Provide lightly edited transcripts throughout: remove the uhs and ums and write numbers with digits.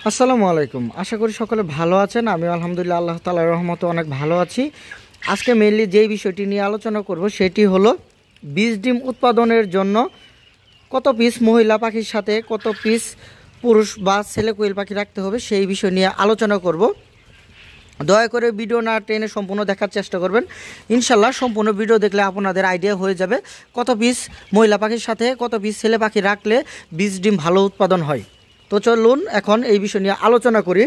আসসালামু আলাইকুম। আশা করি সকলে ভালো আছেন। আমি আলহামদুলিল্লাহ আল্লাহ তাআলার রহমতে অনেক ভালো আছি। আজকে মেইনলি যেই বিষয়টি নিয়ে আলোচনা করব সেটি হলো বীজ ডিম উৎপাদনের জন্য কত পিস মহিলা পাখির সাথে কত পিস পুরুষ বা ছেলে কোয়েল পাখি রাখতে হবে সেই বিষয় নিয়ে আলোচনা করব। দয়া করে ভিডিও না টেনে সম্পূর্ণ দেখার চেষ্টা করবেন। ইনশাল্লাহ সম্পূর্ণ ভিডিও দেখলে আপনাদের আইডিয়া হয়ে যাবে কত পিস মহিলা পাখির সাথে কত পিস ছেলে পাখি রাখলে বীজ ডিম ভালো উৎপাদন হয়। তো চলুন এখন এই বিষয় নিয়ে আলোচনা করি।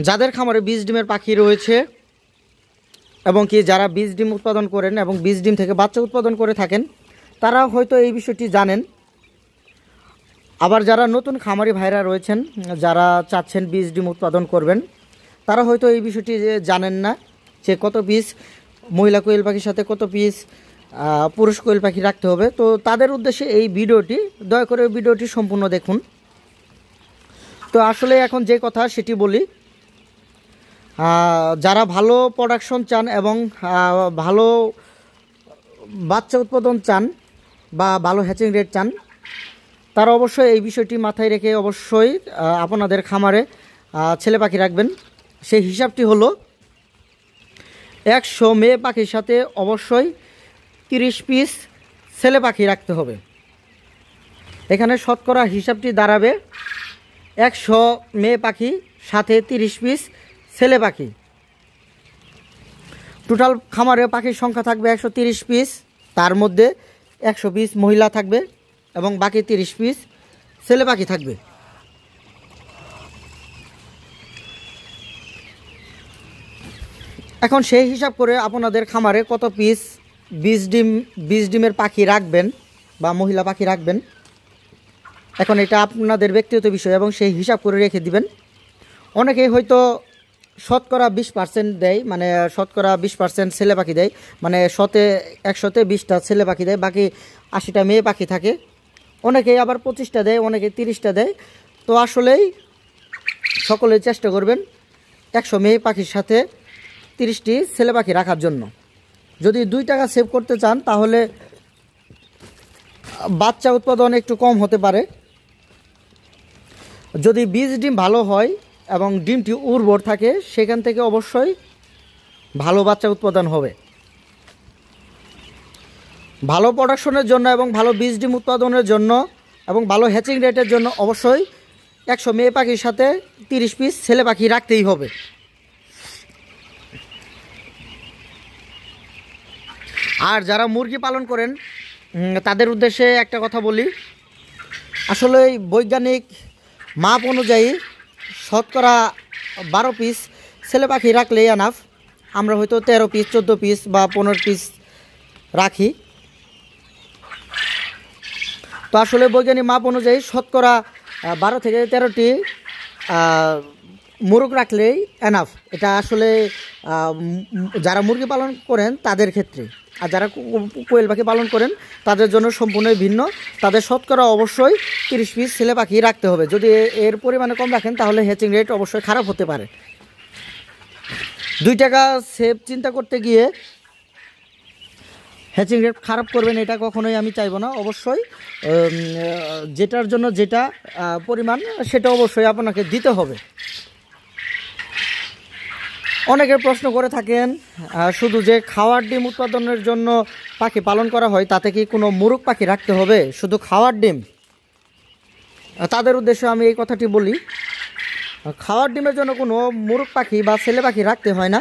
যাদের খামারে বীজ ডিমের পাখি রয়েছে এবং কি যারা বীজ ডিম উৎপাদন করেন এবং বীজ ডিম থেকে বাচ্চা উৎপাদন করে থাকেন তারা হয়তো এই বিষয়টি জানেন। আবার যারা নতুন খামারি ভাইরা রয়েছেন যারা চাচ্ছেন বীজ ডিম উৎপাদন করবেন তারা হয়তো এই বিষয়টি জানেন না যে কত পিস মহিলা কোয়েল পাখির সাথে কত পিস পুরুষ কোয়েল পাখি রাখতে হবে। তো তাদের উদ্দেশ্যে এই ভিডিওটি, দয়া করে ভিডিওটি সম্পূর্ণ দেখুন। তো আসলে এখন যে কথা সেটি বলি, যারা ভালো প্রোডাকশন চান এবং ভালো বাচ্চা উৎপাদন চান বা ভালো হ্যাচিং রেট চান তারা অবশ্যই এই বিষয়টি মাথায় রেখে অবশ্যই আপনাদের খামারে ছেলে পাখি রাখবেন। সেই হিসাবটি হলো 100 মেয়ে পাখির সাথে অবশ্যই 30 পিস ছেলে পাখি রাখতে হবে। এখানে শতকরা হিসাবটি দাঁড়াবে 100 মেয়ে পাখি সাথে 30 পিস ছেলে পাখি। টোটাল খামারে পাখির সংখ্যা থাকবে 130 পিস, তার মধ্যে 100 পিস মহিলা থাকবে এবং বাকি 30 পিস ছেলে পাখি থাকবে। এখন সেই হিসাব করে আপনাদের খামারে কত পিস বীজ ডিমের পাখি রাখবেন বা মহিলা পাখি রাখবেন, এখন এটা আপনাদের ব্যক্তিগত বিষয় এবং সেই হিসাব করে রেখে দিবেন। অনেকেই হয়তো শতকরা 20% দেয়, মানে শতকরা 20% ছেলে পাখি দেয়, মানে 100তে 20টা ছেলে পাখি দেয়, বাকি 80টা মেয়ে পাখি থাকে। অনেকেই আবার 25টা দেয়, অনেকে 30টা দেয়। তো আসলেই সকলে চেষ্টা করবেন 100 মেয়ে পাখির সাথে 30টি ছেলে পাখি রাখার জন্য। যদি 2 টাকা সেভ করতে চান তাহলে বাচ্চা উৎপাদন একটু কম হতে পারে। যদি বীজ ডিম ভালো হয় এবং ডিমটি উর্বর থাকে সেখান থেকে অবশ্যই ভালো বাচ্চা উৎপাদন হবে। ভালো প্রোডাকশনের জন্য এবং ভালো বীজ ডিম উৎপাদনের জন্য এবং ভালো হ্যাচিং রেটের জন্য অবশ্যই 100 মেয়ে পাখির সাথে 30 পিস ছেলে পাখি রাখতেই হবে। আর যারা মুরগি পালন করেন তাদের উদ্দেশ্যে একটা কথা বলি, আসলে বৈজ্ঞানিক মাপ অনুযায়ী শতকরা 12 পিস ছেলে পাখি রাখলেই এনাফ। আমরা হয়তো 13 পিস 14 পিস বা 15 পিস রাখি। তো আসলে বৈজ্ঞানিক মাপ অনুযায়ী শতকরা 12 থেকে 13টি মুরগ রাখলেই এনাফ। এটা আসলে যারা মুরগি পালন করেন তাদের ক্ষেত্রে, আর যারা কোয়েল পাখি পালন করেন তাদের জন্য সম্পূর্ণই ভিন্ন। তাদের শতকরা অবশ্যই 30 পিস ছেলে পাখি রাখতে হবে। যদি এর পরিমাণে কম রাখেন তাহলে হ্যাচিং রেট অবশ্যই খারাপ হতে পারে। 2 টাকা সেভ চিন্তা করতে গিয়ে হ্যাচিং রেট খারাপ করবেন এটা কখনোই আমি চাইবো না। অবশ্যই যেটার জন্য যেটা পরিমাণ সেটা অবশ্যই আপনাকে দিতে হবে। অনেকে প্রশ্ন করে থাকেন শুধু যে খাওয়ার ডিম উৎপাদনের জন্য পাখি পালন করা হয় তাতে কি কোনো মুরগ পাখি রাখতে হবে শুধু খাওয়ার ডিম? তাদের উদ্দেশ্যে আমি এই কথাটি বলি, খাওয়ার ডিমের জন্য কোনো মুরগ পাখি বা ছেলে পাখি রাখতে হয় না।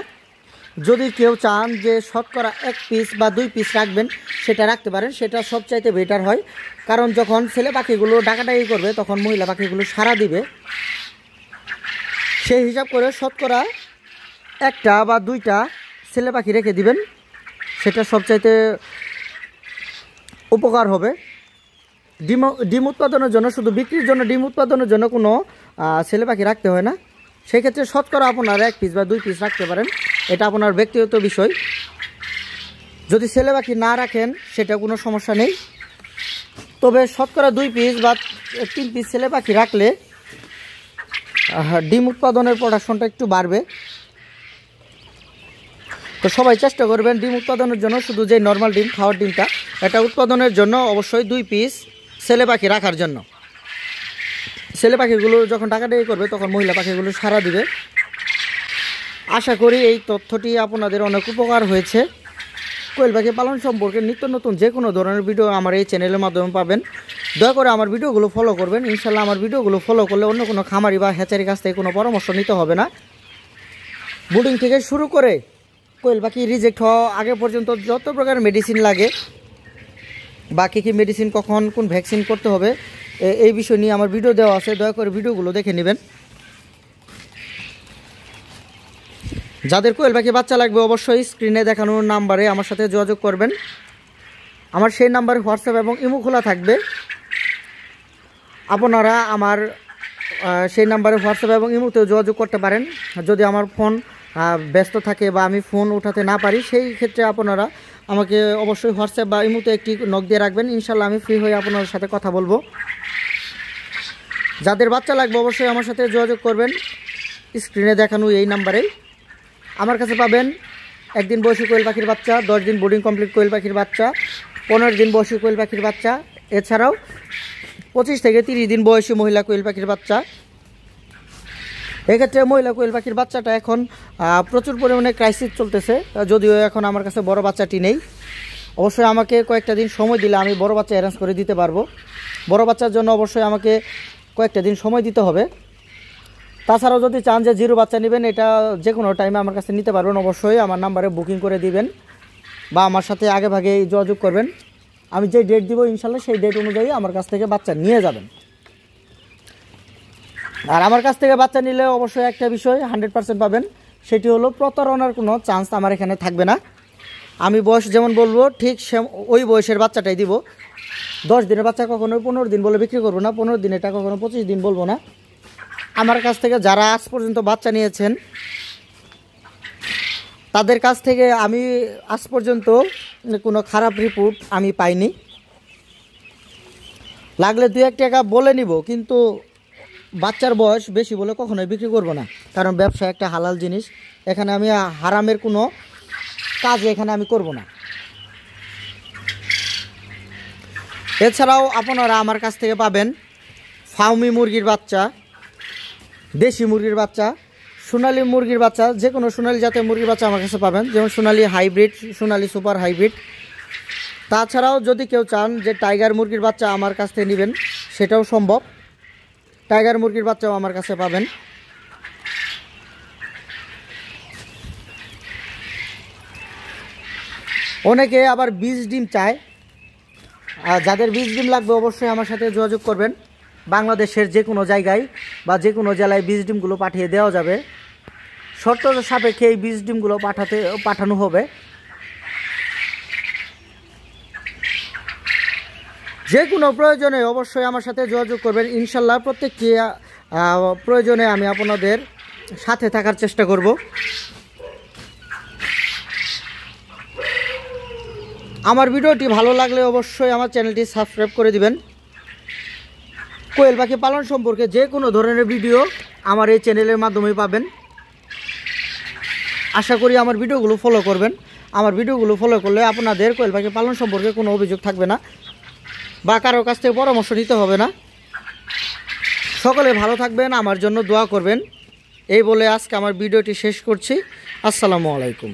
যদি কেউ চান যে শতকরা 1 পিস বা 2 পিস রাখবেন সেটা রাখতে পারেন, সেটা সবচাইতে বেটার হয়। কারণ যখন ছেলে পাখিগুলো ডাকাডাকি করবে তখন মহিলা পাখিগুলো সাড়া দিবে। সেই হিসাব করে শতকরা 1টা বা 2টা ছেলে পাখি রেখে দিবেন, সেটা সবচাইতে উপকার হবে। ডিম উৎপাদনের জন্য, শুধু বিক্রির জন্য ডিম উৎপাদনের জন্য কোনো ছেলে পাখি রাখতে হয় না। সেক্ষেত্রে শতকরা আপনার 1 পিস বা 2 পিস রাখতে পারেন, এটা আপনার ব্যক্তিগত বিষয়। যদি ছেলে পাখি না রাখেন সেটা কোনো সমস্যা নেই, তবে শতকরা 2 পিস বা 3 পিস ছেলে পাখি রাখলে ডিম উৎপাদনের প্রোডাকশনটা একটু বাড়বে। তো সবাই চেষ্টা করবেন ডিম উৎপাদনের জন্য শুধু যে নর্মাল ডিম খাওয়ার ডিমটা এটা উৎপাদনের জন্য অবশ্যই 2 পিস ছেলে পাখি রাখার জন্য। ছেলে পাখিগুলো যখন ডাকাডাকি করবে তখন মহিলা পাখিগুলো সাড়া দিবে। আশা করি এই তথ্যটি আপনাদের অনেক উপকার হয়েছে। কোয়েল পাখি পালন সম্পর্কে নিত্য নতুন যে কোনো ধরনের ভিডিও আমার এই চ্যানেলের মাধ্যমে পাবেন। দয়া করে আমার ভিডিওগুলো ফলো করবেন। ইনশাল্লাহ আমার ভিডিওগুলো ফলো করলে অন্য কোনো খামারি বা হ্যাচারির কাছ থেকে কোনো পরামর্শ নিতে হবে না। ব্রুডিং থেকে শুরু করে কোয়েল পাখি রিজেক্ট হওয়া আগে পর্যন্ত যত প্রকার মেডিসিন লাগে বা কী কী মেডিসিন কখন কোন ভ্যাকসিন করতে হবে এই বিষয় নিয়ে আমার ভিডিও দেওয়া আছে। দয়া করে ভিডিওগুলো দেখে নেবেন। যাদের কোয়েল পাখি বাচ্চা লাগবে অবশ্যই স্ক্রিনে দেখানো নাম্বারে আমার সাথে যোগাযোগ করবেন। আমার সেই নাম্বারে হোয়াটসঅ্যাপ এবং ইমো খোলা থাকবে। আপনারা আমার সেই নাম্বারে হোয়াটসঅ্যাপ এবং ইমোতেও যোগাযোগ করতে পারেন। যদি আমার ফোন ব্যস্ত থাকে বা আমি ফোন উঠাতে না পারি, সেই ক্ষেত্রে আপনারা আমাকে অবশ্যই হোয়াটসঅ্যাপ বা ইমোতে একটি নক দিয়ে রাখবেন। ইনশাল্লাহ আমি ফ্রি হয়ে আপনাদের সাথে কথা বলবো। যাদের বাচ্চা লাগবে অবশ্যই আমার সাথে যোগাযোগ করবেন স্ক্রিনে দেখানো এই নাম্বারেই। আমার কাছে পাবেন 1 দিন বয়সী কোয়েল পাখির বাচ্চা, 10 দিন বোর্ডিং কমপ্লিট কোয়েল পাখির বাচ্চা, 15 দিন বয়সী কোয়েল পাখির বাচ্চা, এছাড়াও 25 থেকে 30 দিন বয়সী মহিলা কোয়েল পাখির বাচ্চা। এক্ষেত্রে মহিলা কোয়েল পাখির বাচ্চাটা এখন প্রচুর পরিমাণে ক্রাইসিস চলতেছে, যদিও এখন আমার কাছে বড় বাচ্চাটি নেই। অবশ্যই আমাকে কয়েকটা দিন সময় দিলে আমি বড় বাচ্চা অ্যারেঞ্জ করে দিতে পারবো। বড় বাচ্চার জন্য অবশ্যই আমাকে কয়েকটা দিন সময় দিতে হবে। তাছাড়াও যদি চান যে জিরো বাচ্চা নেবেন, এটা যে কোনো টাইমে আমার কাছে নিতে পারবেন। অবশ্যই আমার নাম্বারে বুকিং করে দিবেন বা আমার সাথে আগে ভাগে যোগাযোগ করবেন। আমি যে ডেট দিব ইনশাল্লাহ সেই ডেট অনুযায়ী আমার কাছ থেকে বাচ্চা নিয়ে যাবেন। আর আমার কাছ থেকে বাচ্চা নিলে অবশ্যই একটা বিষয় 100% পাবেন, সেটি হলো প্রতারণার কোনো চান্স আমার এখানে থাকবে না। আমি বয়স যেমন বলবো ঠিক ওই বয়সের বাচ্চাটাই দিব। 10 দিনের বাচ্চা কখনো 15 দিন বলে বিক্রি করবো না, 15 দিন এটা কখনো 25 দিন বলবো না। আমার কাছ থেকে যারা আজ পর্যন্ত বাচ্চা নিয়েছেন তাদের কাছ থেকে আমি আজ পর্যন্ত কোনো খারাপ রিপোর্ট আমি পাইনি। লাগলে 2-1 টাকা বলে নিব, কিন্তু বাচ্চার বয়স বেশি বলে কখনোই বিক্রি করব না। কারণ ব্যবসা একটা হালাল জিনিস, এখানে আমি হারামের কোনো কাজ এখানে আমি করব না। এছাড়াও আপনারা আমার কাছ থেকে পাবেন ফাউমি মুরগির বাচ্চা, দেশি মুরগির বাচ্চা, সোনালি মুরগির বাচ্চা, যে কোনো সোনালি জাতের মুরগির বাচ্চা আমার কাছে পাবেন, যেমন সোনালি হাইব্রিড, সোনালি সুপার হাইব্রিড। তাছাড়াও যদি কেউ চান যে টাইগার মুরগির বাচ্চা আমার কাছ থেকে নেবেন, সেটাও সম্ভব। টাইগার মুরগির বাচ্চাও আমার কাছে পাবেন। অনেকে আবার বীজ ডিম চায়, যাদের বীজ ডিম লাগবে অবশ্যই আমার সাথে যোগাযোগ করবেন। বাংলাদেশের যে কোনো জায়গায় বা যে কোনো জেলায় বীজ ডিমগুলো পাঠিয়ে দেওয়া যাবে। শর্ত সাপেক্ষে এই বীজ ডিমগুলো পাঠানো হবে। যে কোনো প্রয়োজনে অবশ্যই আমার সাথে যোগাযোগ করবেন। ইনশাল্লাহ প্রত্যেকটি প্রয়োজনে আমি আপনাদের সাথে থাকার চেষ্টা করব। আমার ভিডিওটি ভালো লাগলে অবশ্যই আমার চ্যানেলটি সাবস্ক্রাইব করে দিবেন। কোয়েল পাখি পালন সম্পর্কে যে কোনো ধরনের ভিডিও আমার এই চ্যানেলের মাধ্যমে পাবেন। আশা করি আমার ভিডিওগুলো ফলো করবেন। আমার ভিডিওগুলো ফলো করলে আপনাদের কোয়েল পাখি পালন সম্পর্কে কোনো অভিযোগ থাকবে না বা কারোর কাছ থেকে পরামর্শ নিতে হবে না। সকলে ভালো থাকবেন, আমার জন্য দোয়া করবেন। এই বলে আজকে আমার ভিডিওটি শেষ করছি। আসসালামু আলাইকুম।